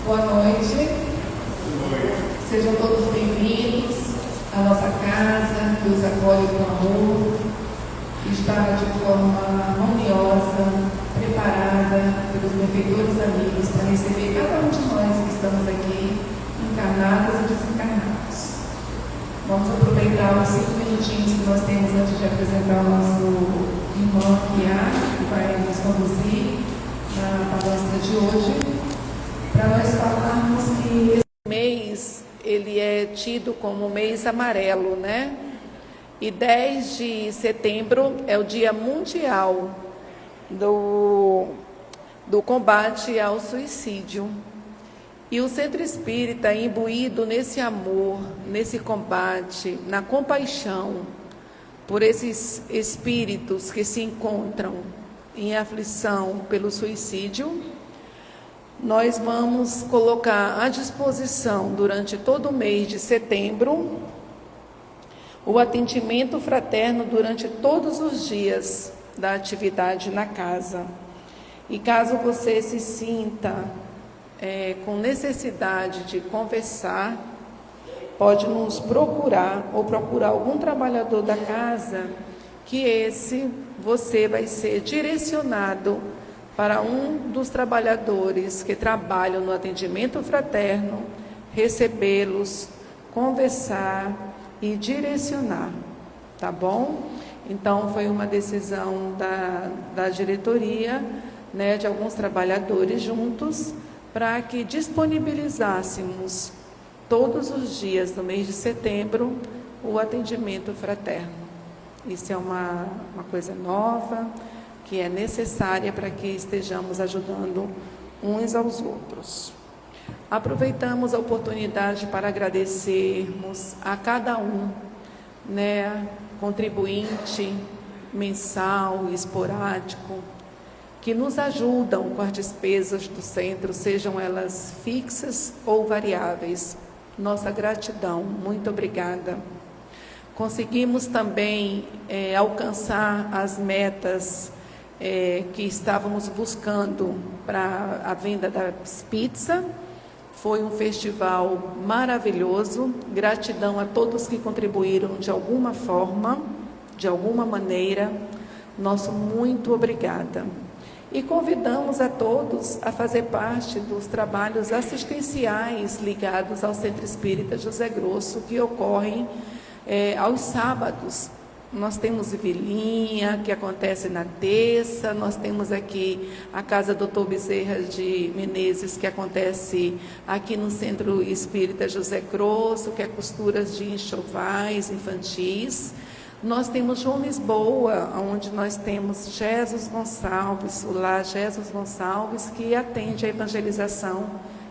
Boa noite. Sejam todos bem-vindos à nossa casa, que os acolhe com amor, que está de forma harmoniosa, preparada pelos benfeitores amigos para receber cada um de nós que estamos aqui, encarnados e desencarnados. Vamos aproveitar os 5 minutinhos que nós temos antes de apresentar o nosso irmão Guiar, que vai nos conduzir na palestra de hoje, para nós falarmos que esse mês ele é tido como mês amarelo, né? E 10 de setembro é o Dia Mundial do combate ao suicídio. E o Centro Espírita, imbuído nesse amor, nesse combate, na compaixão por esses espíritos que se encontram em aflição pelo suicídio, nós vamos colocar à disposição durante todo o mês de setembro o atendimento fraterno durante todos os dias da atividade na casa. E caso você se sinta com necessidade de conversar, pode nos procurar ou procurar algum trabalhador da casa, que você vai ser direcionado para um dos trabalhadores que trabalham no atendimento fraterno, recebê-los, conversar e direcionar, tá bom? Então, foi uma decisão da diretoria, né, de alguns trabalhadores juntos, para que disponibilizássemos todos os dias do mês de setembro o atendimento fraterno. Isso é uma coisa nova, que é necessária para que estejamos ajudando uns aos outros. Aproveitamos a oportunidade para agradecermos a cada um, né, contribuinte mensal e esporádico, que nos ajudam com as despesas do centro, sejam elas fixas ou variáveis. Nossa gratidão, muito obrigada. Conseguimos também alcançar as metas que estávamos buscando para a venda da pizza. Foi um festival maravilhoso. Gratidão a todos que contribuíram de alguma forma, de alguma maneira. Nosso muito obrigada. E convidamos a todos a fazer parte dos trabalhos assistenciais ligados ao Centro Espírita José Grosso, que ocorrem aos sábados. Nós temos Vilinha, que acontece na terça, nós temos aqui a Casa Dr. Bezerra de Menezes, que acontece aqui no Centro Espírita José Grosso, que é costuras de enxovais infantis. Nós temos João Lisboa, onde nós temos Jesus Gonçalves, o Lar Jesus Gonçalves, que atende a evangelização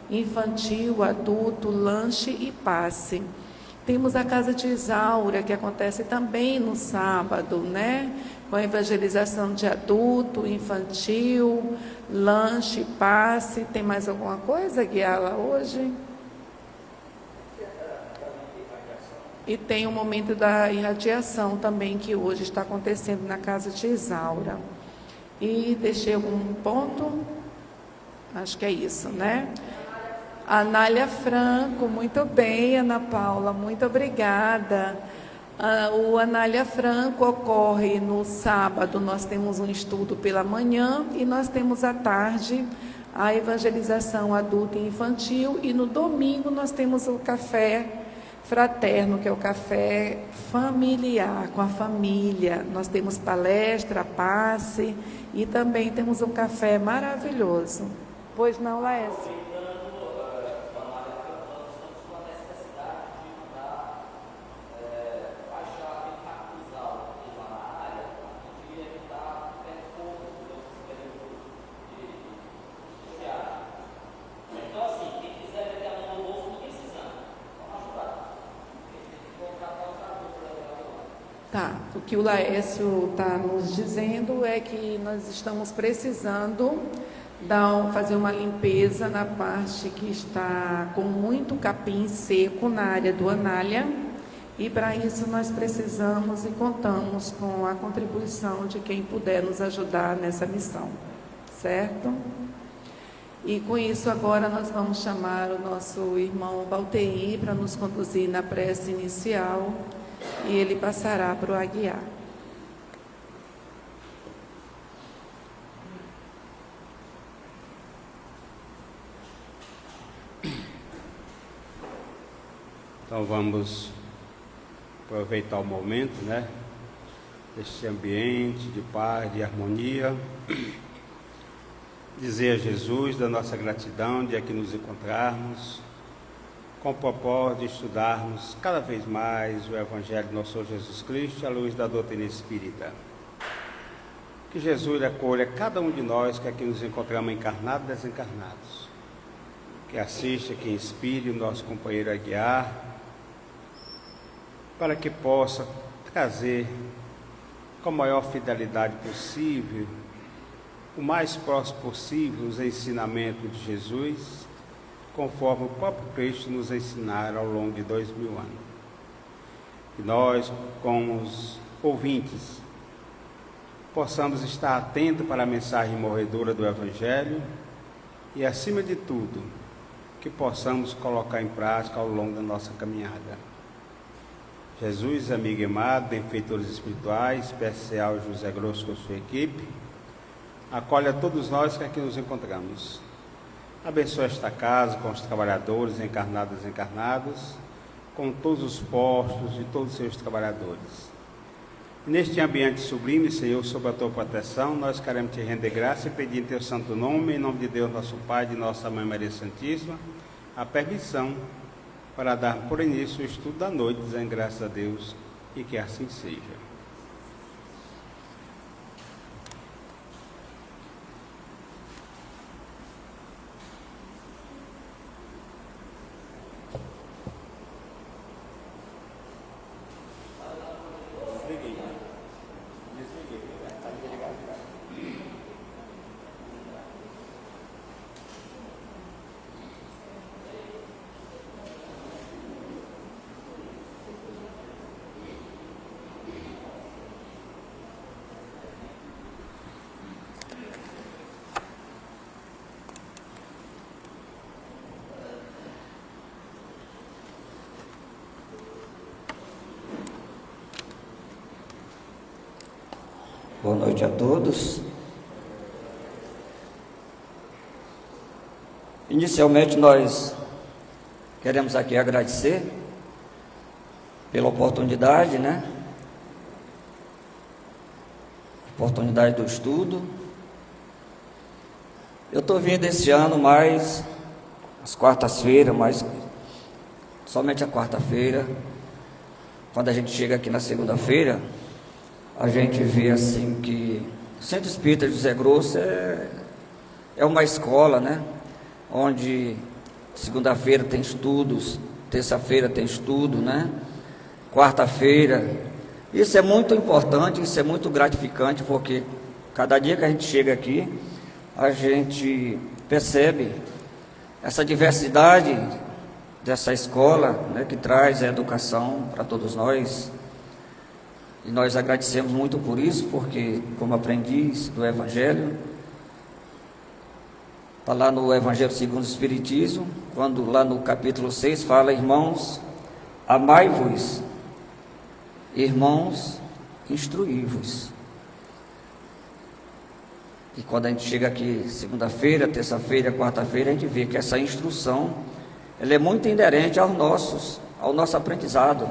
infantil, adulto, lanche e passe. Temos a Casa de Isaura, que acontece também no sábado, né? Com a evangelização de adulto, infantil, lanche, passe. Tem mais alguma coisa, Guiala, hoje? E tem o momento da irradiação também, que hoje está acontecendo na Casa de Isaura. E deixei algum ponto? Acho que é isso, né? Anália Franco, muito bem, Ana Paula, muito obrigada. O Anália Franco ocorre no sábado, nós temos um estudo pela manhã e nós temos à tarde a evangelização adulta e infantil, e no domingo nós temos o café fraterno, que é o café familiar, com a família. Nós temos palestra, passe e também temos um café maravilhoso. Pois não, Laércio? O que o Laércio está nos dizendo é que nós estamos precisando fazer uma limpeza na parte que está com muito capim seco na área do Anália, e para isso nós precisamos e contamos com a contribuição de quem puder nos ajudar nessa missão, certo? E com isso agora nós vamos chamar o nosso irmão Valteir para nos conduzir na prece inicial e ele passará para o Aguiar. Então vamos aproveitar o momento, deste ambiente de paz, de harmonia, dizer a Jesus da nossa gratidão de aqui nos encontrarmos, com o propósito de estudarmos cada vez mais o Evangelho de nosso Senhor Jesus Cristo à luz da doutrina espírita. Que Jesus acolha cada um de nós que aqui nos encontramos encarnados e desencarnados, que assista, que inspire o nosso companheiro Aguiar, para que possa trazer com a maior fidelidade possível, o mais próximo possível, os ensinamentos de Jesus, conforme o próprio Cristo nos ensinaram ao longo de 2000 anos. E nós, como os ouvintes, possamos estar atentos para a mensagem morredora do Evangelho e, acima de tudo, que possamos colocar em prática ao longo da nossa caminhada. Jesus, amigo e amado, benfeitores espirituais, especial José Grosso com sua equipe, acolhe a todos nós que aqui nos encontramos. Abençoe esta casa com os trabalhadores encarnados e desencarnados, com todos os postos e todos os seus trabalhadores. E neste ambiente sublime, Senhor, sob a tua proteção, nós queremos te render graça e pedir em teu santo nome, em nome de Deus, nosso Pai, de nossa Mãe Maria Santíssima, a permissão para dar por início o estudo da noite, dizendo graças a Deus e que assim seja. Boa noite a todos. Inicialmente nós queremos aqui agradecer pela oportunidade, oportunidade do estudo. Eu estou vindo esse ano mais às quartas-feiras, mas somente a quarta-feira. Quando a gente chega aqui na segunda-feira, a gente vê assim que o Centro Espírita José Grosso é uma escola, onde segunda-feira tem estudos, terça-feira tem estudo, quarta-feira. Isso é muito importante, isso é muito gratificante, porque cada dia que a gente chega aqui, a gente percebe essa diversidade dessa escola, que traz a educação para todos nós. E nós agradecemos muito por isso, porque, como aprendiz do Evangelho, está lá no Evangelho segundo o Espiritismo, quando lá no capítulo 6 fala: irmãos, amai-vos, irmãos, instruí-vos. E quando a gente chega aqui segunda-feira, terça-feira, quarta-feira, a gente vê que essa instrução, ela é muito inerente ao nosso aprendizado.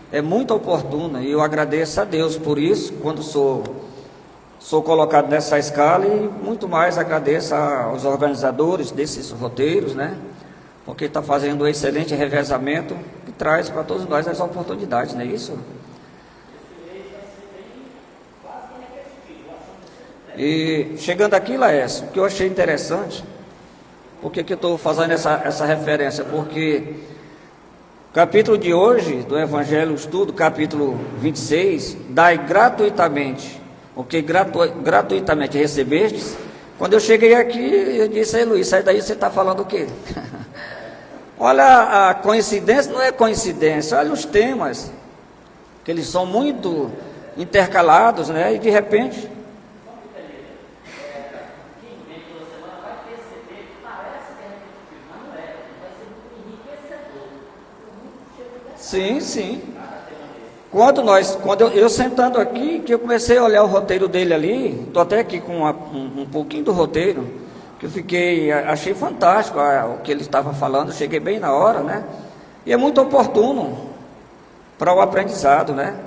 É muito oportuna, e eu agradeço a Deus por isso, quando sou colocado nessa escala, e muito mais agradeço aos organizadores desses roteiros, porque está fazendo um excelente revezamento que traz para todos nós as oportunidades, não é isso? E chegando aqui, Laércio, o que eu achei interessante, por que eu estou fazendo essa referência? Porque o capítulo de hoje do Evangelho Estudo, capítulo 26, dai gratuitamente, o que gratuitamente recebestes. Quando eu cheguei aqui, eu disse: aí Luiz, sai daí, você está falando o quê? Olha, a coincidência não é coincidência, olha os temas, que eles são muito intercalados, e de repente... Sim, sim. Quando eu sentando aqui, que eu comecei a olhar o roteiro dele ali, estou até aqui com um pouquinho do roteiro, que eu achei fantástico o que ele estava falando, cheguei bem na hora, né? E é muito oportuno para o aprendizado, né?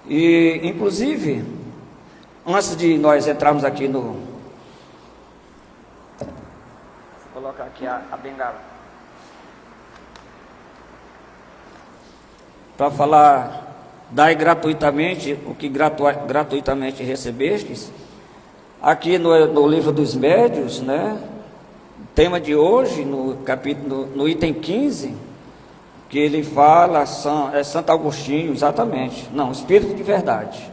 E, inclusive, antes de nós entrarmos aqui Vou colocar aqui a bengala. Para falar, dai gratuitamente o que gratuitamente recebestes. Aqui no livro dos Médios, né? Tema de hoje, no item 15, que ele fala, Santo Agostinho, exatamente. Não, Espírito de Verdade.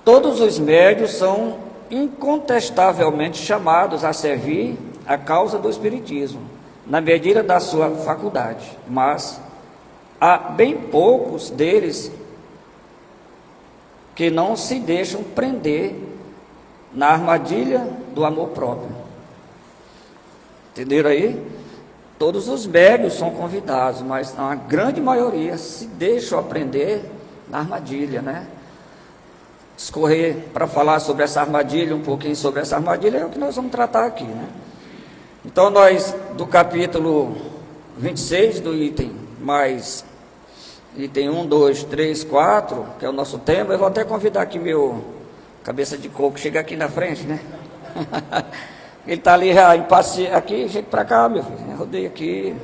Todos os médios são incontestavelmente chamados a servir a causa do Espiritismo, na medida da sua faculdade, mas há bem poucos deles que não se deixam prender na armadilha do amor próprio. Entenderam aí? Todos os médios são convidados, mas a grande maioria se deixam prender na armadilha, né? Escorrer para falar sobre essa armadilha, um pouquinho sobre essa armadilha, é o que nós vamos tratar aqui, né? Então, nós, do capítulo 26, do item 1, 2, 3, 4, que é o nosso tema, eu vou até convidar aqui meu cabeça de coco, chega aqui na frente, né? Ele está ali já impaciente, aqui, chega para cá, meu filho, rodei aqui.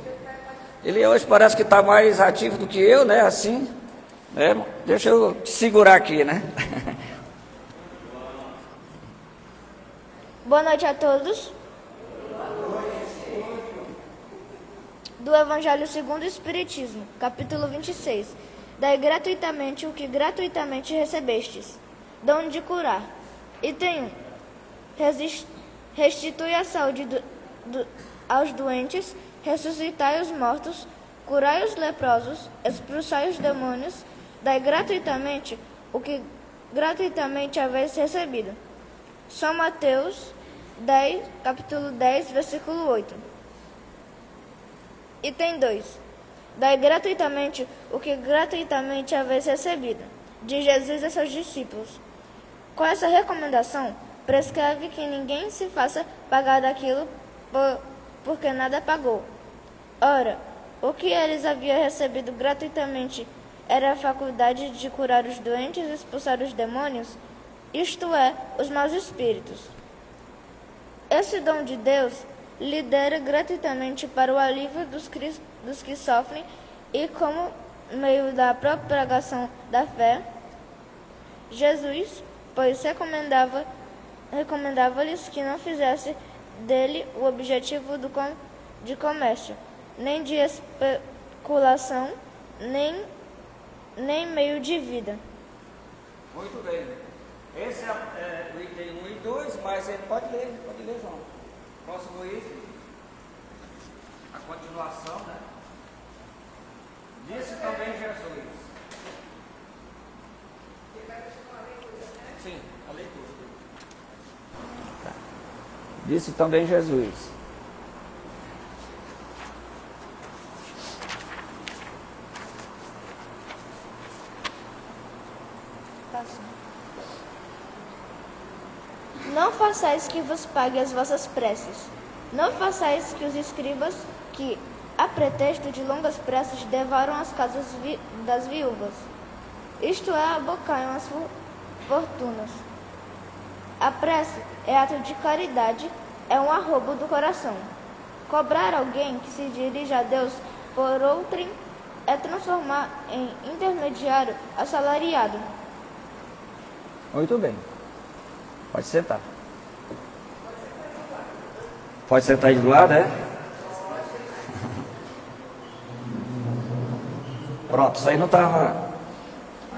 Ele hoje parece que está mais ativo do que eu, né, assim, né? Deixa eu te segurar aqui, né? Boa noite a todos. Do Evangelho segundo o Espiritismo, capítulo 26. Dai gratuitamente o que gratuitamente recebestes. Dom de curar. Item 1. Restitui a saúde aos doentes, ressuscitai os mortos, curai os leprosos, expulsai os demônios, dai gratuitamente o que gratuitamente haveis recebido. São Mateus 10, capítulo 10, versículo 8. Item 2. Dai gratuitamente o que gratuitamente haveis recebido, de Jesus a seus discípulos. Com essa recomendação, prescreve que ninguém se faça pagar daquilo porque nada pagou. Ora, o que eles haviam recebido gratuitamente era a faculdade de curar os doentes e expulsar os demônios, isto é, os maus espíritos. Esse dom de Deus lhe dera gratuitamente para o alívio dos que sofrem e como meio da propagação da fé. Jesus, pois recomendava-lhes que não fizesse dele o objetivo de comércio, nem de especulação, nem meio de vida. Muito bem. Esse é o item 1 e 2, mas ele pode ler, João. Próximo item, a continuação, né? Disse também Jesus. Sim, a leitura. Tá. Disse também Jesus. Não façais que vos pague as vossas preces. Não façais que os escribas, que, a pretexto de longas preces, devoram as casas das viúvas. Isto é, abocaiam as fortunas. A prece é ato de caridade, é um arrobo do coração. Cobrar alguém que se dirige a Deus por outrem é transformar em intermediário assalariado. Muito bem. Pode sentar. Pode sentar aí do lado, né? Pronto, isso aí não estava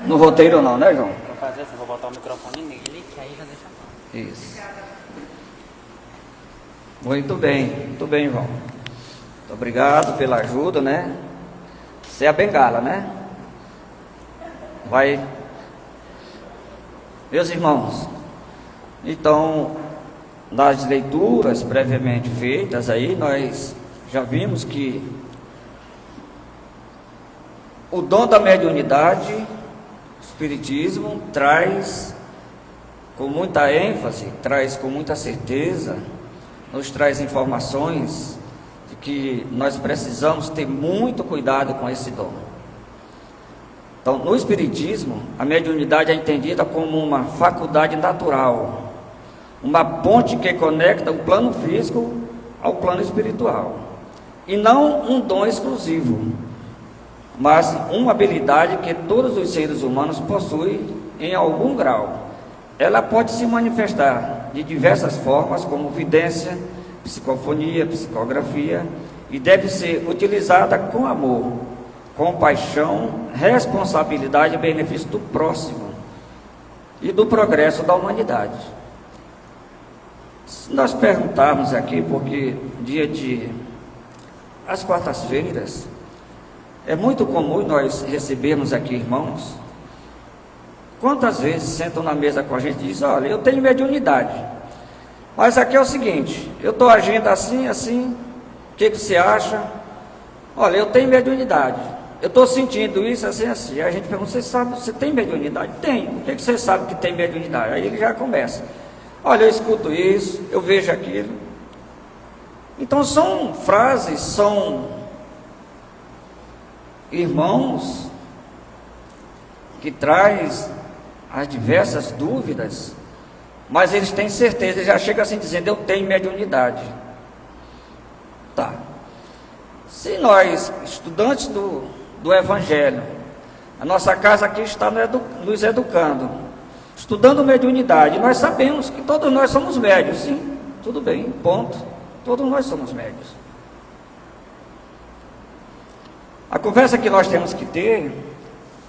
no roteiro não, né, João? Vou fazer assim, vou botar o microfone nele, que aí já deixa. Isso. Muito bem, João. Muito obrigado pela ajuda, né? Você é a bengala, né? Vai. Meus irmãos, então, nas leituras previamente feitas aí, nós já vimos que O dom da mediunidade, o Espiritismo traz com muita ênfase, traz com muita certeza, nos traz informações de que nós precisamos ter muito cuidado com esse dom. Então, no Espiritismo, a mediunidade é entendida como uma faculdade natural, uma ponte que conecta o plano físico ao plano espiritual, e não um dom exclusivo, mas uma habilidade que todos os seres humanos possuem em algum grau. Ela pode se manifestar de diversas formas, como vidência, psicofonia, psicografia, e deve ser utilizada com amor, compaixão, responsabilidade e benefício do próximo e do progresso da humanidade. Se nós perguntarmos aqui, porque às quartas-feiras, é muito comum nós recebermos aqui irmãos, quantas vezes sentam na mesa com a gente e dizem: olha, eu tenho mediunidade, mas aqui é o seguinte, eu estou agindo assim, assim, o que você acha? Olha, eu tenho mediunidade, eu estou sentindo isso, assim, assim. Aí a gente pergunta: você sabe, você tem mediunidade? Tenho. O que você sabe que tem mediunidade? Aí ele já começa: olha, eu escuto isso, eu vejo aquilo. Então são frases, são irmãos que traz as diversas dúvidas, mas eles têm certeza, eles já chegam assim dizendo: eu tenho mediunidade. Tá. Se nós, estudantes do Evangelho, a nossa casa aqui está nos educando, estudando mediunidade, nós sabemos que todos nós somos médios, sim, tudo bem, ponto, todos nós somos médios. A conversa que nós temos que ter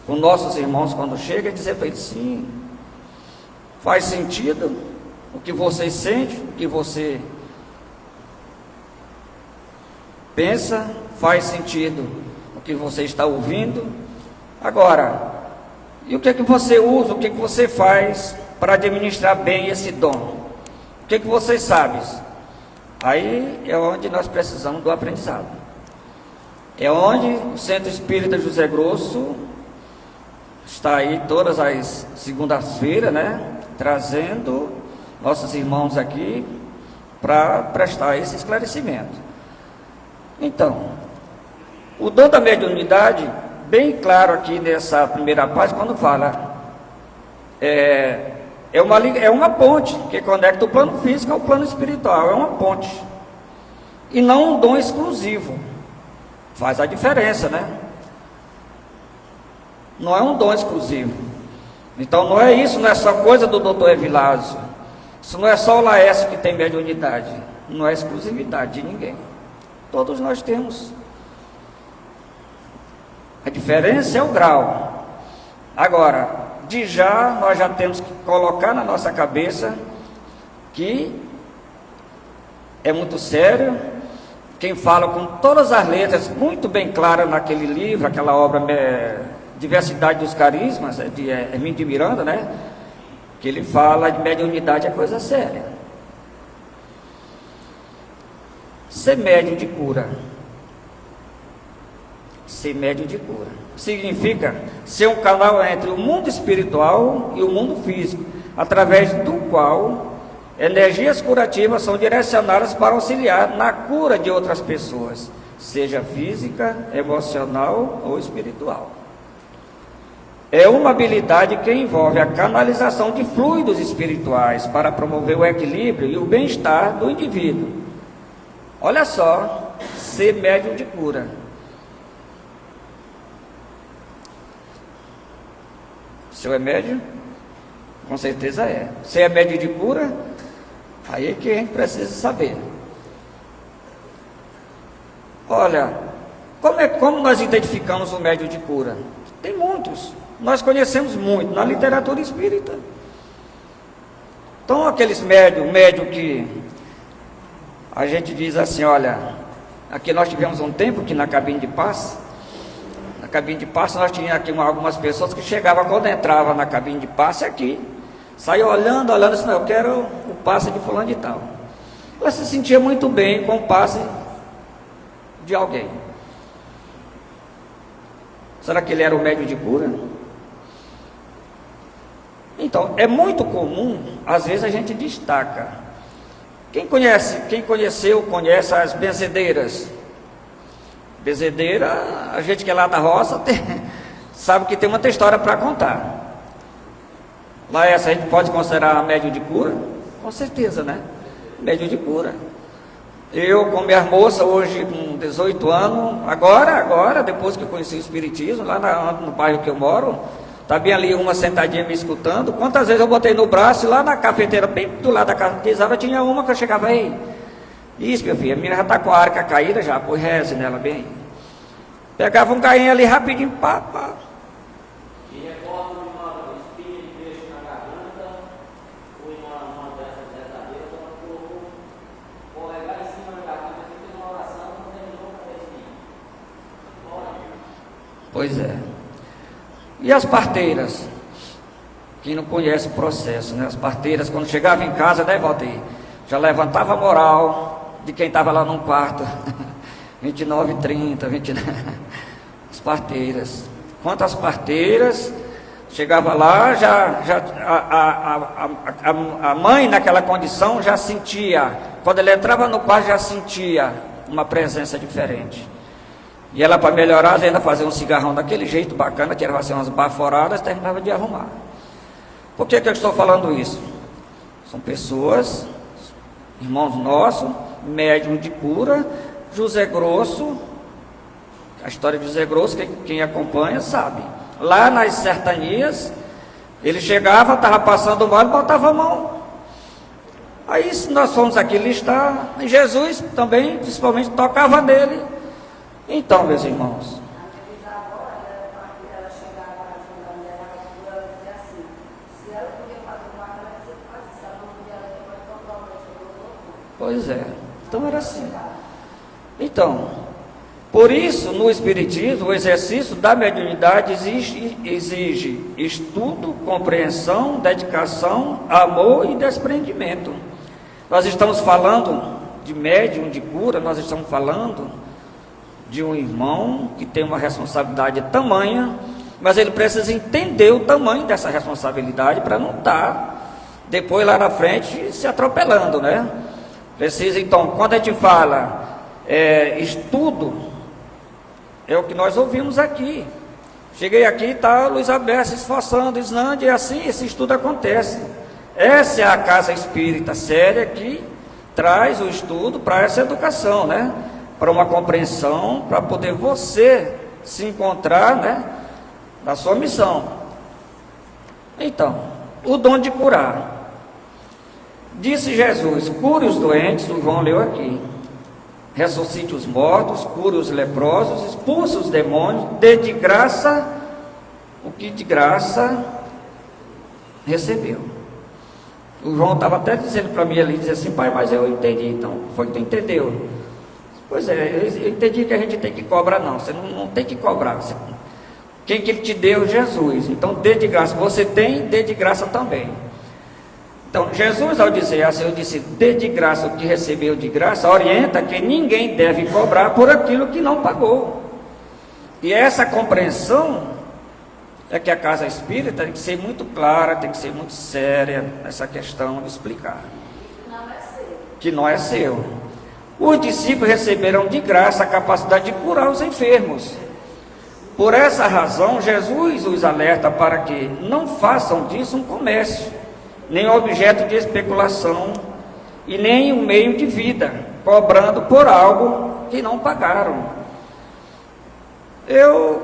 com nossos irmãos quando chega é dizer para eles: sim, faz sentido o que você sente, o que você pensa, faz sentido o que você está ouvindo. Agora, e o que é que você usa, o que é que você faz para administrar bem esse dom? O que é que você sabe? Aí é onde nós precisamos do aprendizado. É onde o Centro Espírita José Grosso está aí todas as segundas-feiras, né, trazendo nossos irmãos aqui para prestar esse esclarecimento. Então, o dom da mediunidade, bem claro aqui nessa primeira parte, quando fala, é uma ponte que conecta o plano físico ao plano espiritual, é uma ponte, e não um dom exclusivo. Faz a diferença, né? Não é um dom exclusivo. Então não é isso, não é só coisa do Dr. Evilásio. Isso não é só o Laércio que tem mediunidade. Não é exclusividade de ninguém. Todos nós temos. A diferença é o grau. Agora, nós já temos que colocar na nossa cabeça que é muito sério. Quem fala com todas as letras, muito bem claras naquele livro, aquela obra Diversidade dos Carismas, de Hermínio de Miranda, né? Que ele fala de mediunidade é coisa séria. Ser médium de cura. Ser médium de cura significa ser um canal entre o mundo espiritual e o mundo físico, através do qual energias curativas são direcionadas para auxiliar na cura de outras pessoas, seja física, emocional ou espiritual. É uma habilidade que envolve a canalização de fluidos espirituais para promover o equilíbrio e o bem-estar do indivíduo. Olha só, ser médium de cura. O senhor é médium? Com certeza é. Você é médium de cura? Aí é que a gente precisa saber. Olha, como nós identificamos o médium de cura? Tem muitos. Nós conhecemos muito na literatura espírita. Então, aqueles médium que a gente diz assim: olha, aqui nós tivemos um tempo que na cabine de passe, nós tínhamos aqui algumas pessoas que chegavam, quando entrava na cabine de passe aqui, saía olhando, assim: não, eu quero o passe de fulano de tal. Ela se sentia muito bem com o passe de alguém. Será que ele era o médium de cura? Então, é muito comum, às vezes a gente destaca. Quem conheceu, conhece as benzedeiras. Benzedeira, a gente que é lá da roça, sabe que tem muita história para contar. Lá essa a gente pode considerar médium de cura? Com certeza, né? Médium de cura. Eu, com minha moça, hoje com 18 anos, agora, depois que eu conheci o Espiritismo, lá no bairro que eu moro, tá bem ali uma sentadinha me escutando. Quantas vezes eu botei no braço e lá na cafeteira, bem do lado da casa de Isara, tinha uma que eu chegava aí. Isso, meu filho, a menina já está com a arca caída já, pôs reze nela bem. Pegava um gainho ali rapidinho, pá. E recorda o irmão, espinha de peixe na garganta, ou em uma dessas verdadeiras, ela colocou o polegar em cima da garganta, e fez uma oração, não terminou com a espinha. Pois é. E as parteiras? Quem não conhece o processo, né? As parteiras, quando chegavam em casa, né, Valdir? Já levantava a moral de quem estava lá num quarto. 29, 30, 29. As parteiras. Quantas parteiras? Chegava lá, a mãe naquela condição já sentia, quando ela entrava no quarto, já sentia uma presença diferente. E ela, para melhorar, ainda fazia um cigarrão daquele jeito bacana, que era fazer umas baforadas, terminava de arrumar. Por que eu estou falando isso? São pessoas, irmãos nossos, médium de cura. José Grosso, a história de José Grosso, quem acompanha sabe. Lá nas sertanias, ele chegava, estava passando mal e botava a mão. Aí, se nós fomos aqui listar, Jesus também, principalmente, tocava nele. Então, meus irmãos, pois é, então era assim. Então, por isso, no Espiritismo, o exercício da mediunidade exige estudo, compreensão, dedicação, amor e desprendimento. Nós estamos falando de médium, de cura, nós estamos falando de um irmão que tem uma responsabilidade tamanha, mas ele precisa entender o tamanho dessa responsabilidade para não estar depois lá na frente se atropelando, né? Precisa, então, quando a gente fala estudo, é o que nós ouvimos aqui. Cheguei aqui e está Luiz Alberto se esforçando, ensinando, e assim esse estudo acontece. Essa é a casa espírita séria que traz o estudo para essa educação, né? Para uma compreensão, para poder você se encontrar, né, na sua missão. Então, o dom de curar. Disse Jesus: cure os doentes, o João leu aqui. Ressuscite os mortos, cure os leprosos, expulse os demônios, dê de graça o que de graça recebeu. O João estava até dizendo para mim ali, dizia assim: pai, mas eu entendi. Então, foi que tu entendeu? Pois é, eu entendi que a gente tem que cobrar, não. Você não tem que cobrar. Quem que ele te deu? Jesus. Então, dê de graça. Você tem, dê de graça também. Então, Jesus, ao dizer assim, eu disse, dê de graça o que recebeu de graça, orienta que ninguém deve cobrar por aquilo que não pagou. E essa compreensão é que a casa espírita tem que ser muito clara, tem que ser muito séria nessa questão de explicar. Que não é seu. Os discípulos receberam de graça a capacidade de curar os enfermos. Por essa razão, Jesus os alerta para que não façam disso um comércio, nem objeto de especulação e nem um meio de vida, cobrando por algo que não pagaram. Eu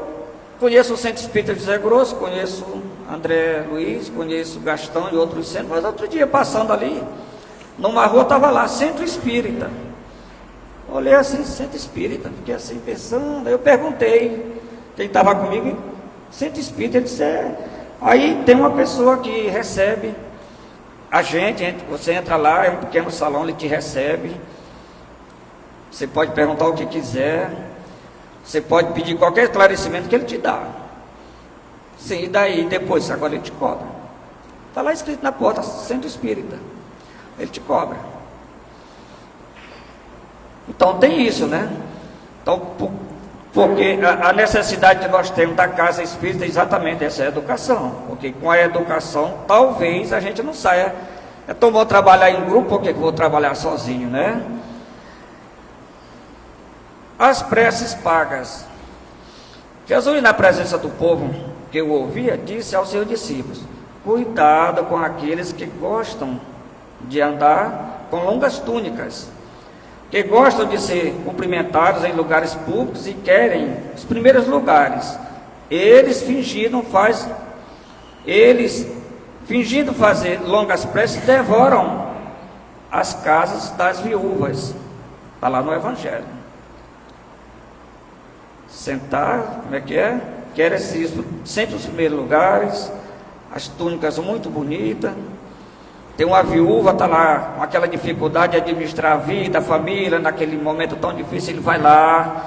conheço o Centro Espírita de José Grosso, conheço André Luiz, conheço Gastão e outros centros, mas outro dia passando ali, numa rua estava lá, Centro Espírita. Olhei assim, Centro Espírita, fiquei assim pensando, aí eu perguntei, quem estava comigo, Centro Espírita, ele disse, aí tem uma pessoa que recebe a gente, você entra lá, é um pequeno salão, ele te recebe, você pode perguntar o que quiser, você pode pedir qualquer esclarecimento que ele te dá. Sim, e daí, depois, agora ele te cobra. Está lá escrito na porta, Centro Espírita, ele te cobra. Então tem isso, né? Então, Porque a necessidade que nós temos da casa espírita é exatamente essa educação. Porque com a educação, talvez a gente não saia. Então vou trabalhar em grupo, por que vou trabalhar sozinho, né? As preces pagas. Jesus, na presença do povo que o ouvia, disse aos seus discípulos: cuidado com aqueles que gostam de andar com longas túnicas, que gostam de ser cumprimentados em lugares públicos e querem os primeiros lugares. Eles fingindo fazer longas preces, devoram as casas das viúvas. Está lá no Evangelho. Sentar, como é que é? Querem sempre os primeiros lugares, as túnicas muito bonitas. Tem uma viúva, está lá com aquela dificuldade de administrar a vida, a família, naquele momento tão difícil, ele vai lá,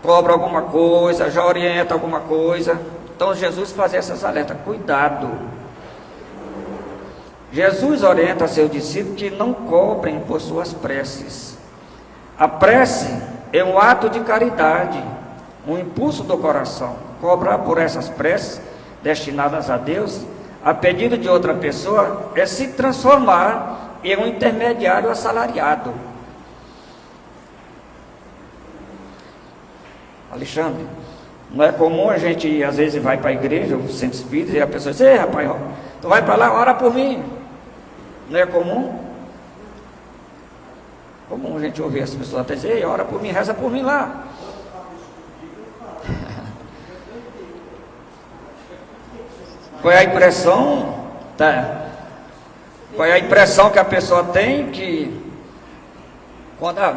cobra alguma coisa, já orienta alguma coisa. Então Jesus fazia essas alertas: cuidado. Jesus orienta a seus discípulos que não cobrem por suas preces. A prece é um ato de caridade, um impulso do coração. Cobrar por essas preces destinadas a Deus, a pedido de outra pessoa, é se transformar em um intermediário assalariado. Alexandre, não é comum a gente, às vezes, vai para a igreja, o centro espírita, e a pessoa diz: ei, rapaz, tu vai para lá, ora por mim. Não é comum? Comum a gente ouvir as pessoas até dizer: ei, ora por mim, reza por mim lá. Foi a impressão, foi a impressão que a pessoa tem que,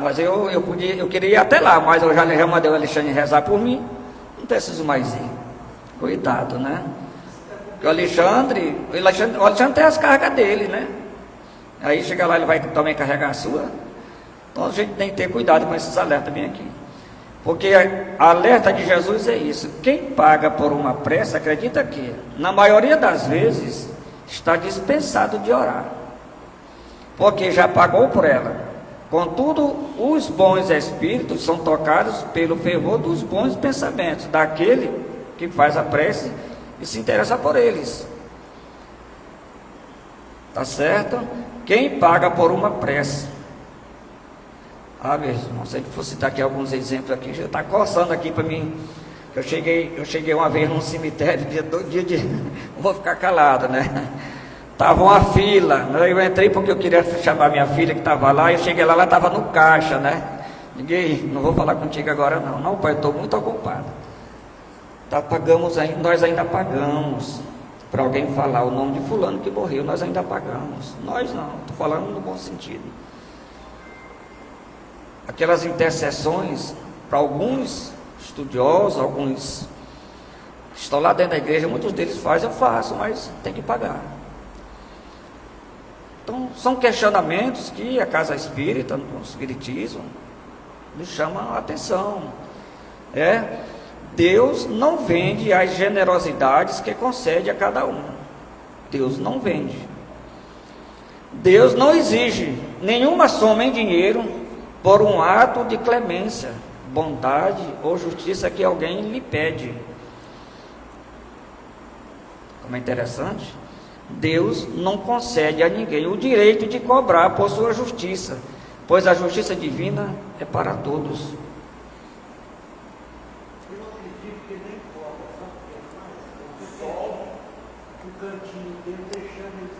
mas eu queria ir até lá, mas eu já mandei o Alexandre rezar por mim, não preciso mais ir. Cuidado, né? Porque o Alexandre tem as cargas dele, né? Aí chega lá, ele vai também carregar a sua. Então a gente tem que ter cuidado com esses alertas bem aqui. Porque a alerta de Jesus é isso: quem paga por uma prece, acredita que, na maioria das vezes, está dispensado de orar, porque já pagou por ela. Contudo, os bons espíritos são tocados pelo fervor dos bons pensamentos daquele que faz a prece e se interessa por eles. Tá certo? Quem paga por uma prece. Meu irmão, se a gente for citar aqui alguns exemplos aqui, já está coçando aqui para mim. Eu cheguei uma vez num cemitério, vou ficar calado, né? Tava uma fila, eu entrei porque eu queria chamar minha filha que estava lá, eu cheguei lá, ela estava no caixa, né? Não vou falar contigo agora não. Não, pai, eu estou muito ocupado. Nós ainda pagamos. Para alguém falar o nome de fulano que morreu, nós ainda pagamos. Nós não, estou falando no bom sentido. Aquelas intercessões, para alguns estudiosos, alguns que estão lá dentro da igreja, muitos deles fazem, eu faço, mas tem que pagar. Então, são questionamentos que a casa espírita, no espiritismo, nos chama a atenção. Deus não vende as generosidades que concede a cada um. Deus não vende. Deus não exige nenhuma soma em dinheiro por um ato de clemência, bondade ou justiça que alguém lhe pede. Como é interessante, Deus não concede a ninguém o direito de cobrar por sua justiça, pois a justiça divina é para todos. Eu não acredito que nem cobra, sabe o que é mais? O sol, o cantinho dele, deixando eles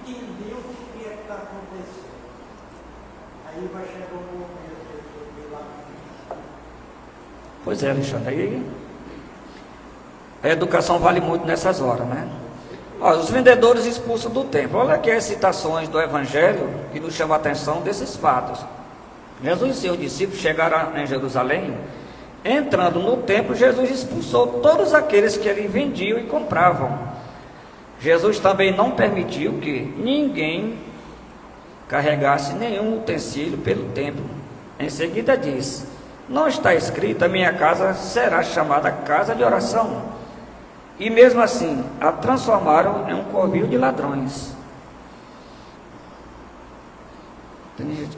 entender o que é que está acontecendo. Aí vai chegar um momento de lá. Pois é, Alexandre, aí a educação vale muito nessas horas, né? Os vendedores expulsos do templo. Olha aqui as citações do Evangelho que nos chamam a atenção desses fatos. Jesus e seus discípulos chegaram em Jerusalém. Entrando no templo, Jesus expulsou todos aqueles que ali vendiam e compravam. Jesus também não permitiu que ninguém carregasse nenhum utensílio pelo templo. Em seguida diz: não está escrito, a minha casa será chamada casa de oração. E mesmo assim, a transformaram em um covil de ladrões.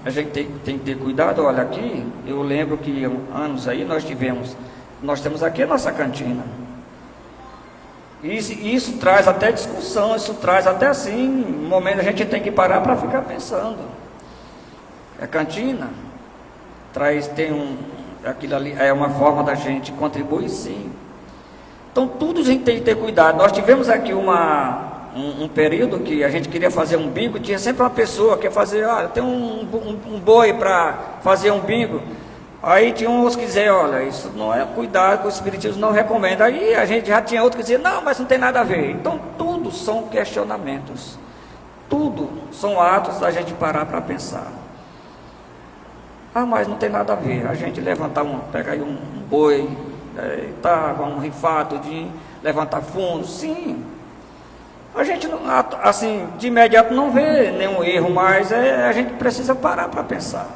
A gente tem que ter cuidado. Olha, aqui, eu lembro que anos aí nós temos aqui a nossa cantina. Isso traz até discussão, isso traz até assim, um momento a gente tem que parar para ficar pensando. A cantina aquilo ali é uma forma da gente contribuir, sim. Então tudo a gente tem que ter cuidado. Nós tivemos aqui um período que a gente queria fazer um bingo, tinha sempre uma pessoa que ia fazer, olha, tem um boi para fazer um bingo. Aí tinha uns que diziam, olha, isso não é cuidado, que o Espiritismo não recomenda. Aí a gente já tinha outro que dizia, não, mas não tem nada a ver. Então tudo são questionamentos, tudo são atos da gente parar para pensar. Ah, mas não tem nada a ver. A gente pega aí um boi, vamos rifar tudinho, levantar fundo, sim. A gente, assim, de imediato não vê nenhum erro, mas a gente precisa parar para pensar.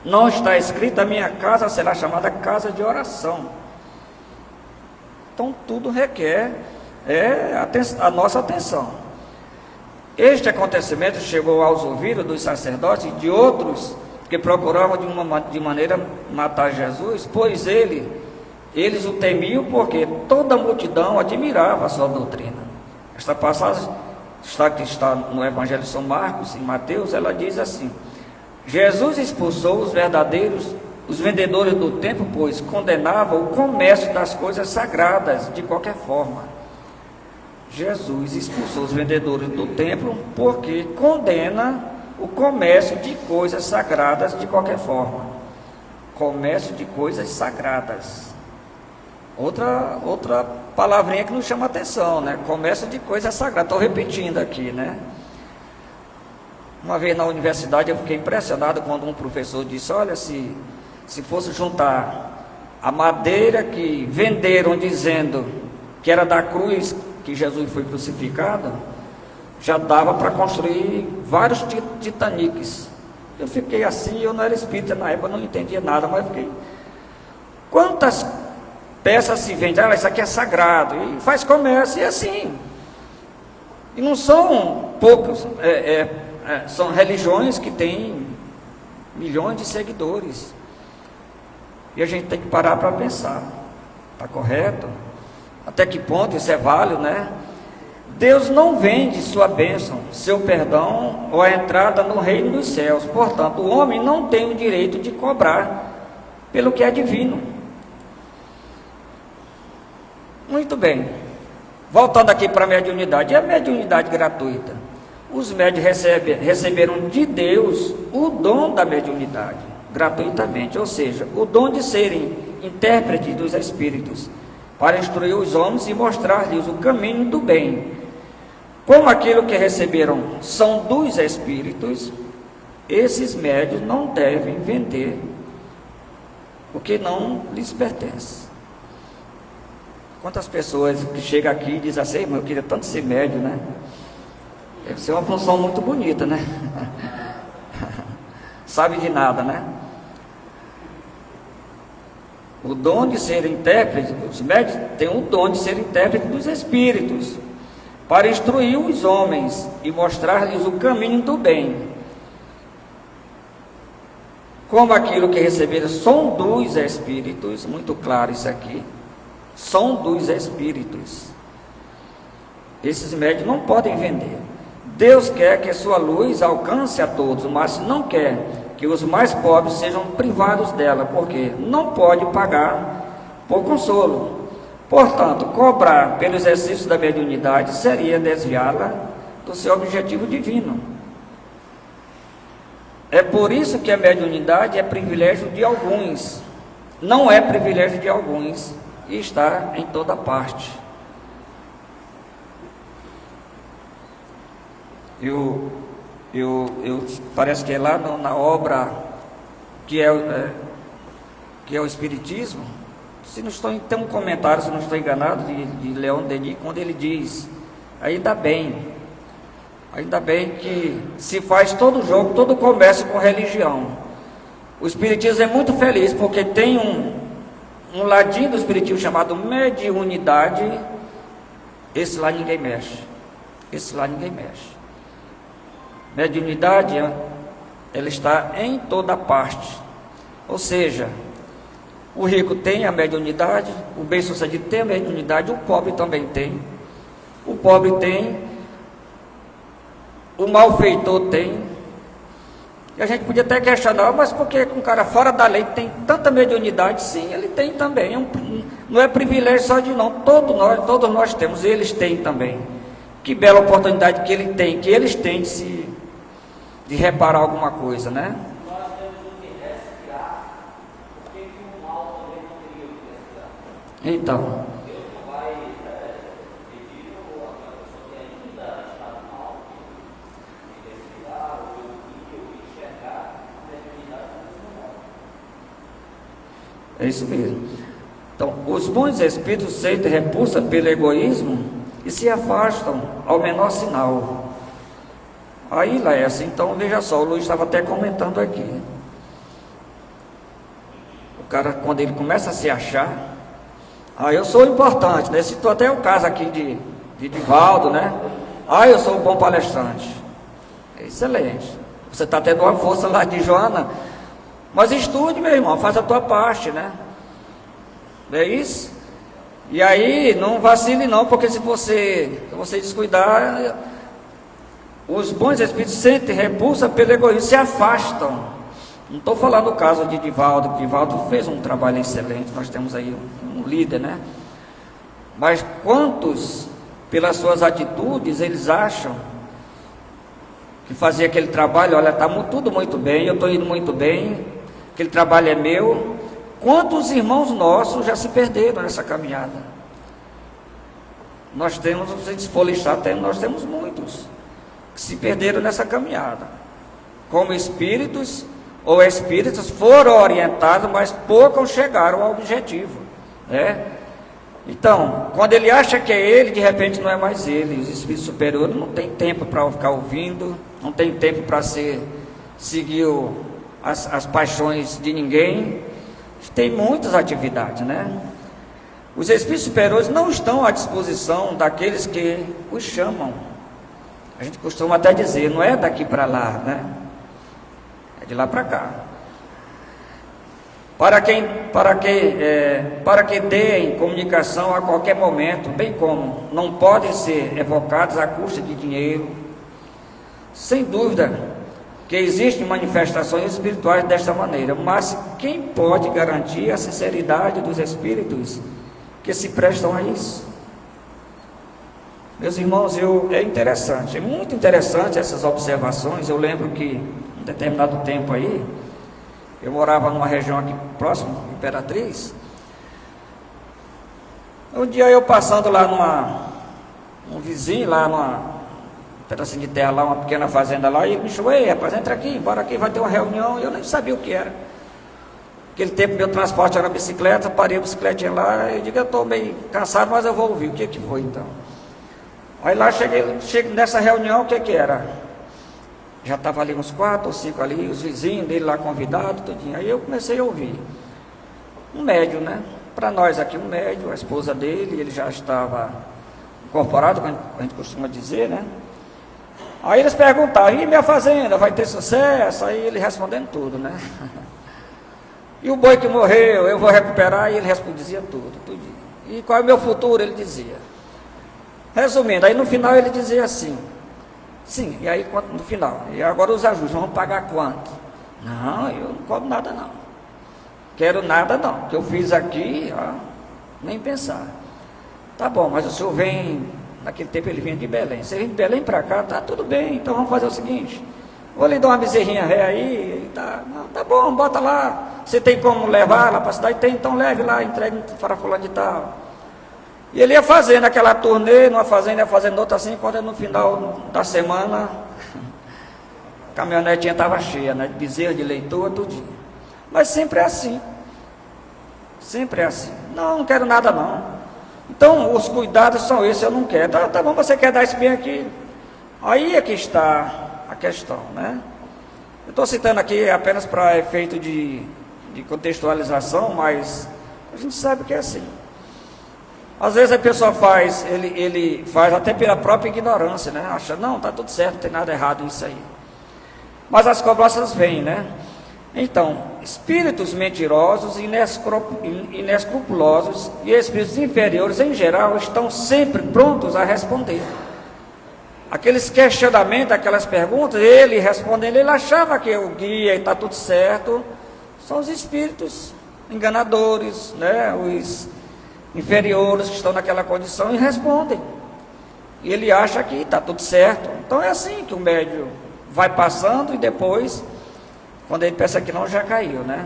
Não está escrito, a minha casa será chamada casa de oração. Então tudo requer a nossa atenção. Este acontecimento chegou aos ouvidos dos sacerdotes e de outros que procuravam de maneira matar Jesus, pois eles o temiam, porque toda a multidão admirava a sua doutrina. Esta passagem que está no Evangelho de São Marcos e Mateus, ela diz assim: Jesus expulsou os vendedores do templo, pois condenava o comércio das coisas sagradas de qualquer forma. Jesus expulsou os vendedores do templo porque condena o comércio de coisas sagradas de qualquer forma. Comércio de coisas sagradas. Outra palavrinha que nos chama a atenção, né? Comércio de coisas sagradas. Estou repetindo aqui, né? Uma vez na universidade eu fiquei impressionado quando um professor disse, olha, se fosse juntar a madeira que venderam dizendo que era da cruz que Jesus foi crucificado, já dava para construir vários Titanics. Eu fiquei assim, eu não era espírita na época, não entendia nada, mas fiquei... Quantas peças se vendem? Ah, isso aqui é sagrado, e faz comércio, e assim. E não são poucos, são religiões que têm milhões de seguidores. E a gente tem que parar para pensar, está correto? Até que ponto isso é válido, né? Deus não vende sua bênção, seu perdão ou a entrada no reino dos céus. Portanto, o homem não tem o direito de cobrar pelo que é divino. Muito bem. Voltando aqui para a mediunidade. E a mediunidade gratuita? Os médios receberam de Deus o dom da mediunidade, gratuitamente. Ou seja, o dom de serem intérpretes dos espíritos, para instruir os homens e mostrar-lhes o caminho do bem. Como aquilo que receberam são dos espíritos, esses médios não devem vender o que não lhes pertence. Quantas pessoas que chegam aqui e dizem assim, eu queria tanto ser médio, né? Deve ser uma função muito bonita, né? Sabe de nada, né? O dom de ser intérprete, os médios têm o dom de ser intérprete dos espíritos, para instruir os homens e mostrar-lhes o caminho do bem. Como aquilo que receberam são dos espíritos, muito claro isso aqui, são dos espíritos. Esses médios não podem vender. Deus quer que a sua luz alcance a todos, mas não quer que os mais pobres sejam privados dela, porque não pode pagar por consolo. Portanto, cobrar pelo exercício da mediunidade seria desviá-la do seu objetivo divino. É por isso que a mediunidade é privilégio de alguns, não é privilégio de alguns, e está em toda parte. Parece que é lá na obra que é o Espiritismo, tem um comentário, se não estou enganado, de Leon Denis, quando ele diz, ainda bem que se faz todo jogo, todo comércio com religião. O Espiritismo é muito feliz, porque tem um ladinho do Espiritismo chamado mediunidade, esse lá ninguém mexe. Mediunidade ela está em toda parte. Ou seja, o rico tem a mediunidade, o bem-sucedido tem a mediunidade, o pobre também tem. O pobre tem, o malfeitor tem. E a gente podia até questionar, mas por que um cara fora da lei tem tanta mediunidade? Sim, ele tem também. Não é privilégio só de não, todos nós temos, eles têm também. Que bela oportunidade que ele tem, que eles têm de reparar alguma coisa, né? Nós temos o que respirar, por que o mal também não teria o que respirar? Então, Deus não vai pedir aquela pessoa que ainda está mal, de respirar, ou ouvir, ou enxergar, a mediunidade não é. é isso mesmo. Então, os bons espíritos sentem repulsa pelo egoísmo e se afastam ao menor sinal. Aí, Laércio, então veja só, o Luiz estava até comentando aqui. O cara, quando ele começa a se achar, eu sou importante, né? Citou até o caso aqui de Divaldo, né? Eu sou um bom palestrante. Excelente. Você está tendo uma força lá de Joana, mas estude, meu irmão, faz a tua parte, né? É isso? E aí, não vacile não, porque se você descuidar, os bons espíritos sentem repulsa pelo egoísmo, se afastam. Não estou falando do caso de Divaldo, Divaldo fez um trabalho excelente, nós temos aí um líder, né? Mas quantos, pelas suas atitudes, eles acham que fazer aquele trabalho, olha, está tudo muito bem, eu estou indo muito bem, aquele trabalho é meu. Quantos irmãos nossos já se perderam nessa caminhada? Nós temos, se for listar, nós temos muitos que se perderam nessa caminhada. Como espíritos ou espíritas foram orientados, mas poucos chegaram ao objetivo, né? Então, quando ele acha que é ele, de repente não é mais ele. Os espíritos superiores não tem tempo para ficar ouvindo, não tem tempo para seguir as paixões de ninguém. Tem muitas atividades, né? Os espíritos superiores não estão à disposição daqueles que os chamam. A gente costuma até dizer, não é daqui para lá, né? É de lá para cá. Para que deem comunicação a qualquer momento, bem como não podem ser evocados à custa de dinheiro. Sem dúvida que existem manifestações espirituais desta maneira, mas quem pode garantir a sinceridade dos espíritos que se prestam a isso? Meus irmãos, é interessante, é muito interessante essas observações. Eu lembro que, em determinado tempo aí, eu morava numa região aqui próximo, Imperatriz. Um dia eu passando lá um vizinho, lá numa pedacinho de terra lá, uma pequena fazenda lá, e ele me chamou, ei rapaz, entra aqui, bora aqui, vai ter uma reunião. E eu nem sabia o que era. Aquele tempo meu transporte era bicicleta, parei a bicicletinha lá, eu digo, eu estou meio cansado, mas eu vou ouvir, o que foi então? Aí lá cheguei nessa reunião, o que era? Já estava ali uns 4 ou 5 ali, os vizinhos dele lá convidados, tudinho. Aí eu comecei a ouvir. Um médium, né? Para nós aqui, um médium, a esposa dele, ele já estava incorporado, como a gente costuma dizer, né? Aí eles perguntaram, e minha fazenda, vai ter sucesso? Aí ele respondendo tudo, né? E o boi que morreu, eu vou recuperar? E ele dizia tudo. E qual é o meu futuro? Ele dizia. Resumindo, aí no final ele dizia assim, sim, e aí no final, e agora os ajustes, vamos pagar quanto? Não, eu não cobro nada não. Quero nada não, o que eu fiz aqui, nem pensar. Tá bom, mas o senhor vem... Naquele tempo ele vinha de Belém. Você vem de Belém para cá, tá tudo bem, então vamos fazer o seguinte, vou lhe dar uma bezerrinha ré aí, tá bom, bota lá, você tem como levar lá para a cidade? Tem, então leve lá, entregue para fulano de tal. E ele ia fazendo aquela turnê, numa fazenda, ia fazendo outra assim, quando no final da semana, a caminhonetinha estava cheia, né, de bezerro, de leitoa, tudinho. Mas sempre é assim, não quero nada não. Então, os cuidados são esses, eu não quero. Tá bom, você quer dar esse bem aqui? Aí é que está a questão, né? Eu estou citando aqui apenas para efeito de contextualização, mas a gente sabe que é assim. Às vezes a pessoa ele faz até pela própria ignorância, né? Acha, não, está tudo certo, não tem nada errado nisso aí. Mas as cobranças vêm, né? Então, espíritos mentirosos, inescrupulosos e espíritos inferiores, em geral, estão sempre prontos a responder. Aqueles questionamentos, aquelas perguntas, ele respondendo, ele achava que o guia está tudo certo. São os espíritos enganadores, né? Os inferiores que estão naquela condição e respondem. E ele acha que está tudo certo. Então é assim que o médium vai passando e depois, quando ele pensa que não, já caiu, né?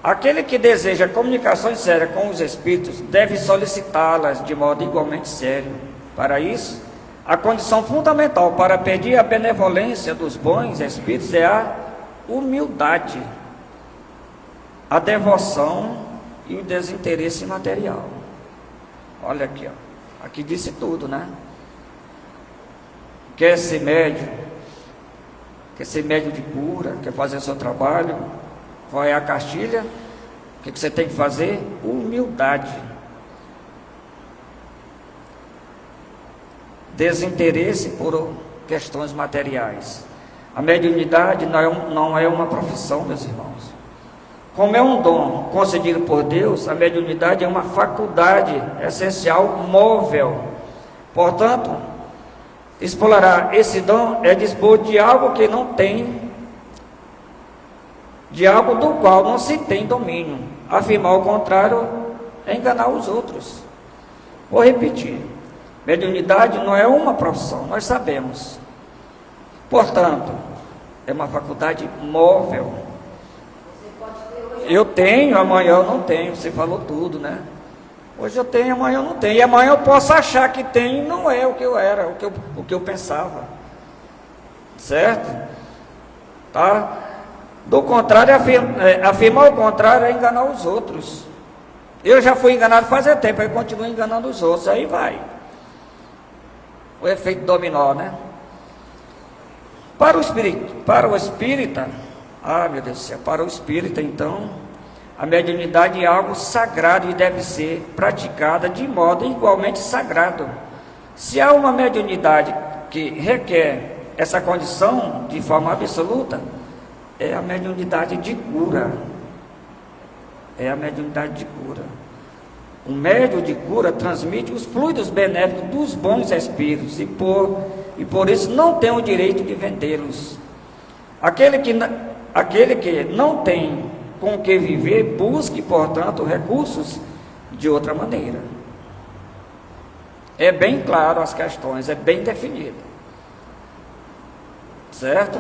Aquele que deseja comunicações sérias com os espíritos deve solicitá-las de modo igualmente sério. Para isso, a condição fundamental para pedir a benevolência dos bons espíritos é a humildade, a devoção e o desinteresse material. Olha aqui, ó. Aqui disse tudo, né? Quer ser médium de cura, quer fazer seu trabalho, qual é a cartilha? O que você tem que fazer? Humildade, desinteresse por questões materiais. A mediunidade não é uma profissão, meus irmãos. Como é um dom concedido por Deus, a mediunidade é uma faculdade essencial, móvel. Portanto, explorar esse dom é dispor de algo que não tem, de algo do qual não se tem domínio. Afirmar o contrário é enganar os outros. Vou repetir. Mediunidade não é uma profissão, nós sabemos. Portanto, é uma faculdade móvel. Eu tenho, amanhã eu não tenho, você falou tudo, né? Hoje eu tenho, amanhã eu não tenho. E amanhã eu posso achar que tenho e não é o que eu era, o que eu pensava. Certo? Tá? Do contrário, afirmar o contrário é enganar os outros. Eu já fui enganado faz tempo, aí continuo enganando os outros, aí vai. O efeito dominó, né? Para o espírita, meu Deus do céu, para o espírita, então, a mediunidade é algo sagrado e deve ser praticada de modo igualmente sagrado. Se há uma mediunidade que requer essa condição de forma absoluta, é a mediunidade de cura. É a mediunidade de cura. O médium de cura transmite os fluidos benéficos dos bons espíritos e por isso não tem o direito de vendê-los. Aquele que não tem com que viver, busque, portanto, recursos de outra maneira. É bem claro as questões, é bem definido. Certo?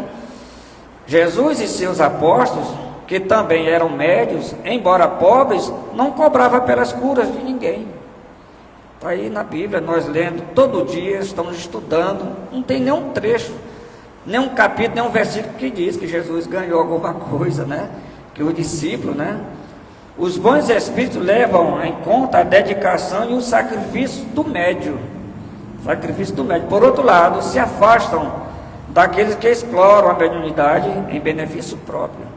Jesus e seus apóstolos, que também eram médios, embora pobres, não cobravam pelas curas de ninguém. Está aí na Bíblia, nós lendo todo dia, estamos estudando, não tem nenhum trecho, nenhum capítulo, nenhum versículo que diz que Jesus ganhou alguma coisa, né? Que o discípulo, né? Os bons espíritos levam em conta a dedicação e o sacrifício do médium. Por outro lado, se afastam daqueles que exploram a mediunidade em benefício próprio.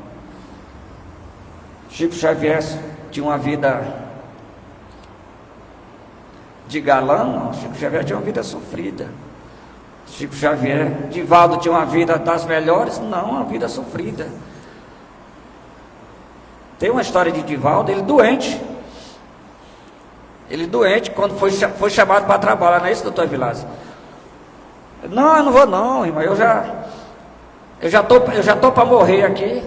Chico Xavier tinha uma vida de galã? Não, Chico Xavier tinha uma vida sofrida. Chico Xavier, Divaldo tinha uma vida das melhores? Não, uma vida sofrida. Tem uma história de Divaldo, ele doente, quando foi chamado para trabalhar, não é isso, doutor Vilas? Não, eu não vou não, irmão, eu já tô para morrer aqui.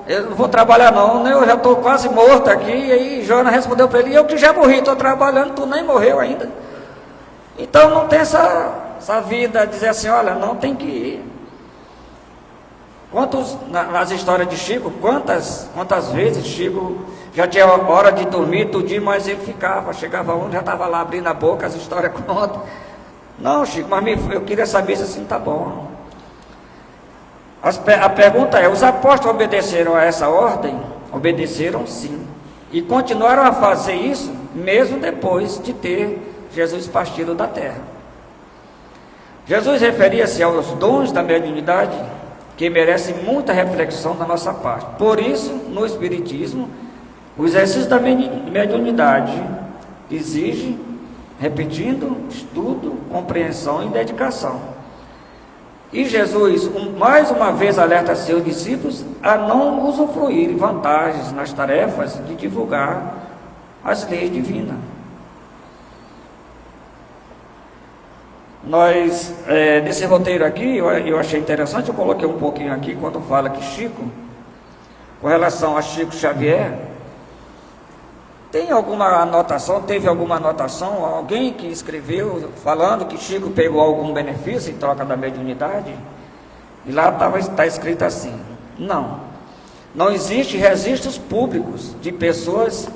Eu não vou trabalhar não, né? Eu já estou quase morto aqui. E aí Jonas respondeu para ele: eu que já morri, estou trabalhando, tu nem morreu ainda. Então não tem essa vida, dizer assim, olha, não tem que ir. Nas histórias de Chico, quantas vezes Chico já tinha hora de dormir, tudinho, mas ele chegava onde, já estava lá abrindo a boca, as histórias contam. Não, Chico, mas eu queria saber se assim tá bom. A pergunta é: os apóstolos obedeceram a essa ordem? Obedeceram, sim, e continuaram a fazer isso mesmo depois de ter Jesus partido da terra. Jesus referia-se aos dons da mediunidade que merecem muita reflexão da nossa parte. Por isso, no Espiritismo, o exercício da mediunidade exige, repetindo, estudo, compreensão e dedicação. E Jesus, mais uma vez, alerta seus discípulos a não usufruírem vantagens nas tarefas de divulgar as leis divinas. Nós, nesse roteiro aqui, eu achei interessante, eu coloquei um pouquinho aqui, quando fala que Chico, com relação a Chico Xavier, teve alguma anotação, alguém que escreveu falando que Chico pegou algum benefício em troca da mediunidade? E lá está escrito assim: não existe registros públicos de pessoas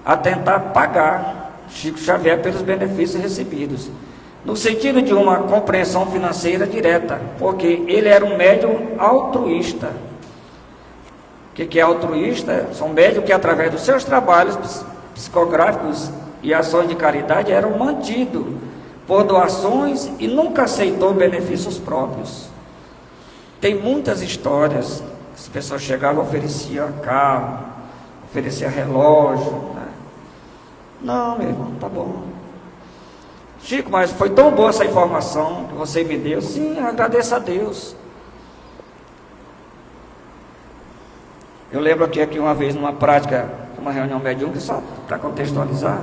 a tentar pagar Chico Xavier pelos benefícios recebidos, no sentido de uma compreensão financeira direta, porque ele era um médium altruísta. O que é altruísta? São médios que, através dos seus trabalhos psicográficos e ações de caridade, eram mantidos por doações e nunca aceitou benefícios próprios. Tem muitas histórias, as pessoas chegavam e ofereciam carro, ofereciam relógio, né? Não, meu irmão, tá bom. Chico, mas foi tão boa essa informação que você me deu. Sim, agradeço a Deus. Eu lembro aqui uma vez, numa prática, uma reunião mediúnica, só para contextualizar,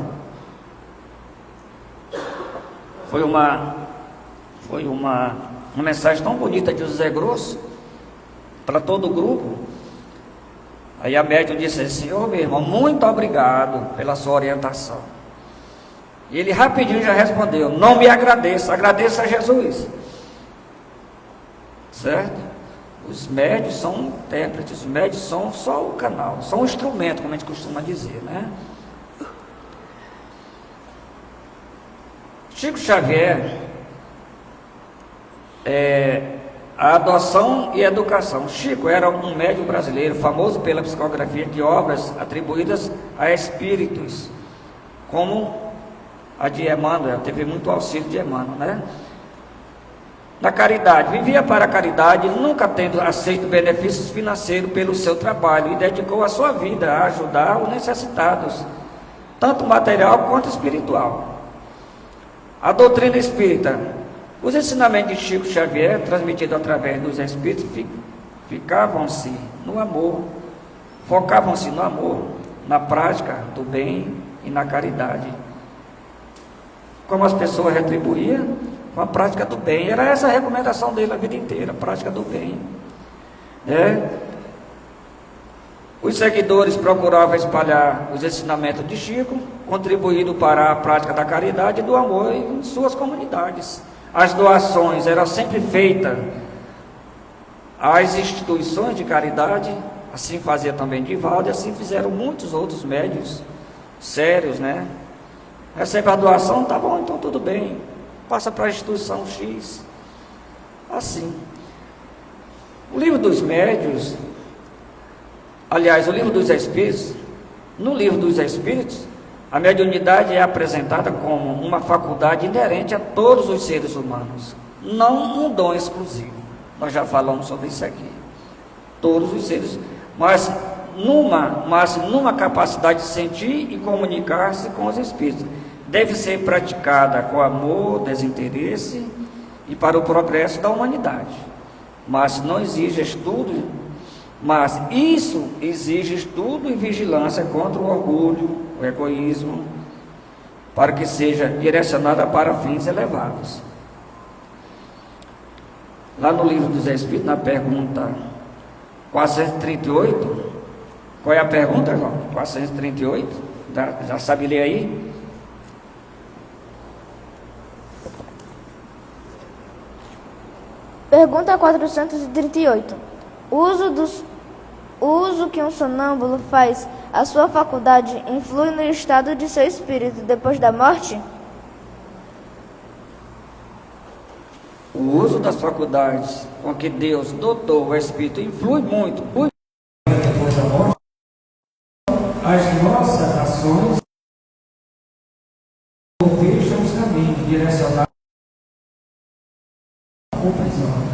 foi uma mensagem tão bonita de José Grosso para todo o grupo. Aí a médium disse assim: ô meu irmão, muito obrigado pela sua orientação. E ele rapidinho já respondeu: não me agradeça, agradeça a Jesus. Certo? Os médios são intérpretes, os médios são só o canal, são um instrumento, como a gente costuma dizer, né? Chico Xavier, a adoção e a educação. Chico era um médium brasileiro, famoso pela psicografia de obras atribuídas a espíritos, como a de Emmanuel, teve muito auxílio de Emmanuel, né? Na caridade, vivia para a caridade, nunca tendo aceito benefícios financeiros pelo seu trabalho, e dedicou a sua vida a ajudar os necessitados, tanto material quanto espiritual. A doutrina espírita, os ensinamentos de Chico Xavier, transmitidos através dos espíritos, focavam-se no amor, na prática do bem e na caridade. Como as pessoas retribuíam? Com a prática do bem. Era essa a recomendação dele a vida inteira, a prática do bem. Os seguidores procuravam espalhar os ensinamentos de Chico, contribuindo para a prática da caridade e do amor em suas comunidades. As doações eram sempre feitas às instituições de caridade, assim fazia também Divaldo, e assim fizeram muitos outros médios sérios, né? Recebe a doação, tá bom, então tudo bem, passa para a instituição X. Assim. O livro dos médios, aliás, o livro dos espíritos, no livro dos espíritos, a mediunidade é apresentada como uma faculdade inerente a todos os seres humanos, não um dom exclusivo. Nós já falamos sobre isso aqui. Todos os seres, mas numa capacidade de sentir e comunicar-se com os espíritos. Deve ser praticada com amor, desinteresse e para o progresso da humanidade. Mas não exige estudo, mas isso exige estudo e vigilância contra o orgulho, o egoísmo, para que seja direcionada para fins elevados. Lá no livro dos Espíritos, na pergunta 438, qual é a pergunta, João? 438, já sabe ler aí? Pergunta 438. O uso que um sonâmbulo faz à sua faculdade influi no estado de seu espírito depois da morte? O uso das faculdades com que Deus dotou o espírito influi muito depois da morte. As nossas ações fecham os caminhos direcionados à compreensão.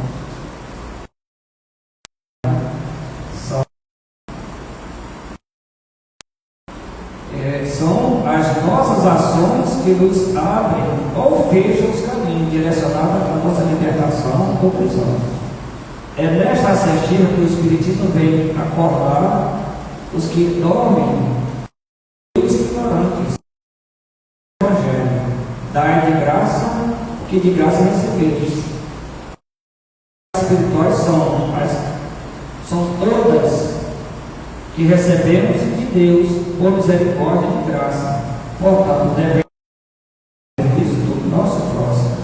São as nossas ações que nos abrem ou fecham os caminhos direcionados à nossa liberdade. libertação ou prisão. É nesta assertiva que o Espiritismo vem acordar os que dormem e os ignorantes. O Evangelho dá de graça o que de graça recebeis. As espirituais são todas que recebemos de Deus por misericórdia e de graça. Portanto, devemos serviço do nosso próximo,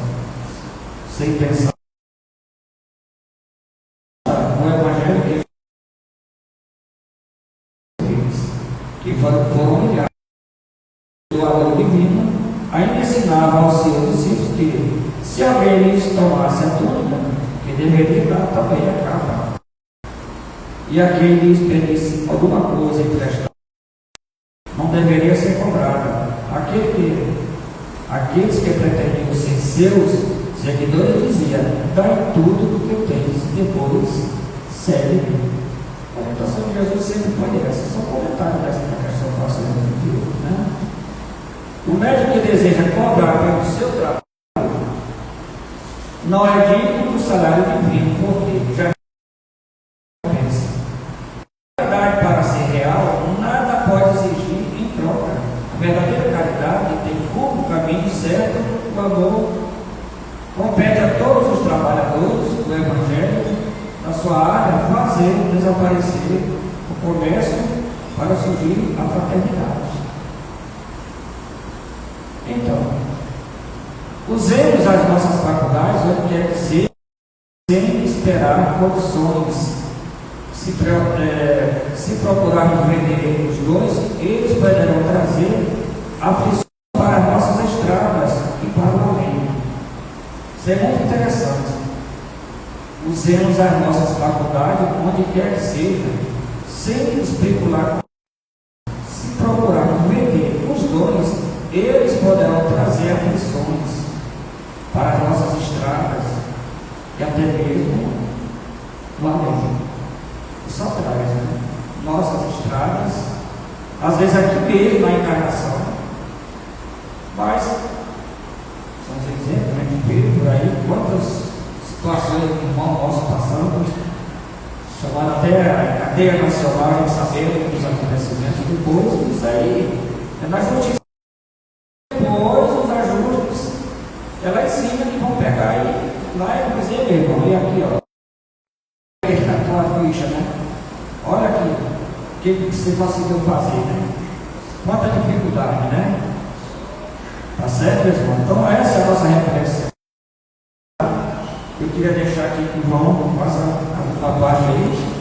sem pensar no Evangelho que foram humilhados do amor divino, ainda ensinava aos seus discípulos que, se alguém lhes tomasse a túnica, que deveria dar também a capa. E a quem lhes pedisse alguma coisa emprestada, não deveria ser cobrada. Aqueles que pretendiam ser seus seguidores diziam: dai tudo o que tens, e depois segue-me. A orientação de Jesus sempre foi essa. Só comentário dessa questão que nós temos, né? O médico que deseja cobrar pelo seu trabalho não é digno do salário divino, porque já pensa. A caridade, para ser real, nada pode exigir em troca. A verdadeira caridade tem como caminho certo o amor. Compete a todos os trabalhadores do Evangelho, na sua área, fazer desaparecer o comércio para surgir a fraternidade. Então, usemos as nossas faculdades onde quer que seja, sem esperar condições. Se procurarmos vender os dons, eles poderão trazer aflições para nossas estradas e para o além. Isso é muito interessante. Usemos as nossas faculdades onde quer que seja, sem especular. Se procurarmos vender os dons, eles poderão trazer aflições para as nossas estradas e até mesmo o além. Só traz, né? Nossas estradas, às vezes aqui mesmo na encarnação, mas são os exemplos, né, que veio por aí, quantas situações que o irmão nosso passando, chamando até a cadeia nacional de saber dos acontecimentos depois, isso aí é na justiça. Depois os ajustes, ela ensina que vão pegar aí, lá é dizer, meu irmão, e aqui, ó, a tua ficha, né? Olha aqui, o que você conseguiu fazer, né? Quanta dificuldade, né? Tá certo, pessoal? Então essa é a nossa referência. Eu queria deixar aqui que o João faça a parte aí.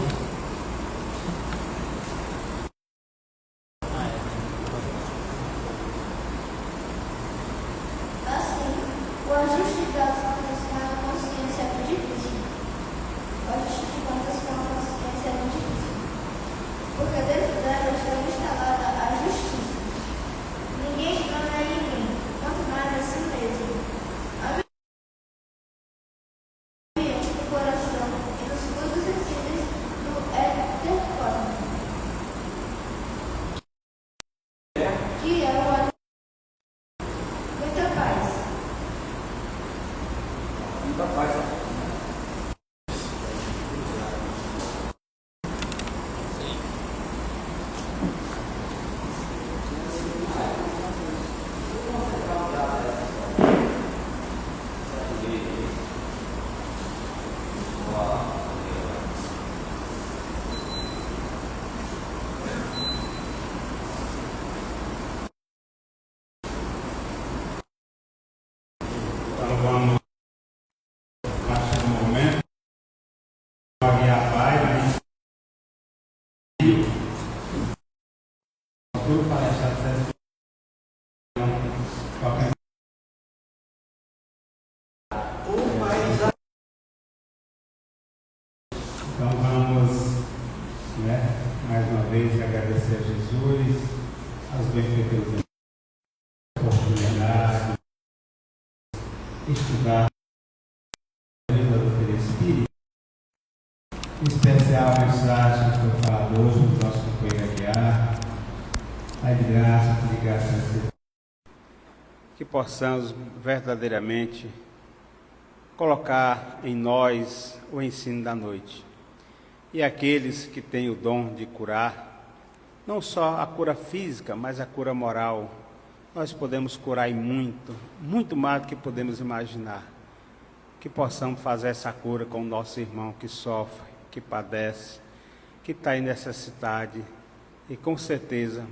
Então vamos, mais uma vez agradecer a Jesus, aos benfeitores da oportunidade, estudar a vida do Espírito, em especial a mensagem que foi falada hoje do nosso companheiro Aguiar, Pai de graça, que possamos verdadeiramente colocar em nós o ensino da noite. E aqueles que têm o dom de curar, não só a cura física, mas a cura moral, nós podemos curar em muito, muito mais do que podemos imaginar. Que possamos fazer essa cura com o nosso irmão que sofre, que padece, que está em necessidade, e com certeza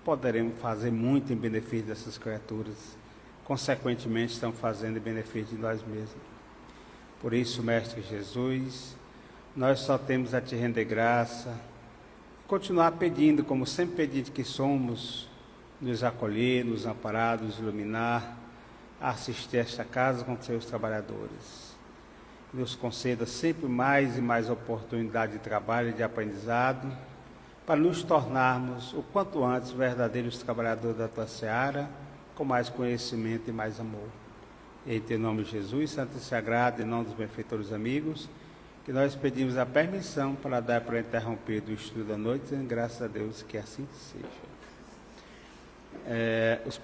poderemos fazer muito em benefício dessas criaturas. Consequentemente, estamos fazendo em benefício de nós mesmos. Por isso, Mestre Jesus, nós só temos a te render graça, continuar pedindo, como sempre pedimos que somos, nos acolher, nos amparar, nos iluminar, assistir a esta casa com seus trabalhadores. Nos conceda sempre mais e mais oportunidade de trabalho e de aprendizado, para nos tornarmos o quanto antes verdadeiros trabalhadores da tua seara, com mais conhecimento e mais amor. Em teu nome, Jesus, santo e sagrado, em nome dos benfeitores amigos, que nós pedimos a permissão para dar para interromper do estudo da noite, e graças a Deus que assim seja. Os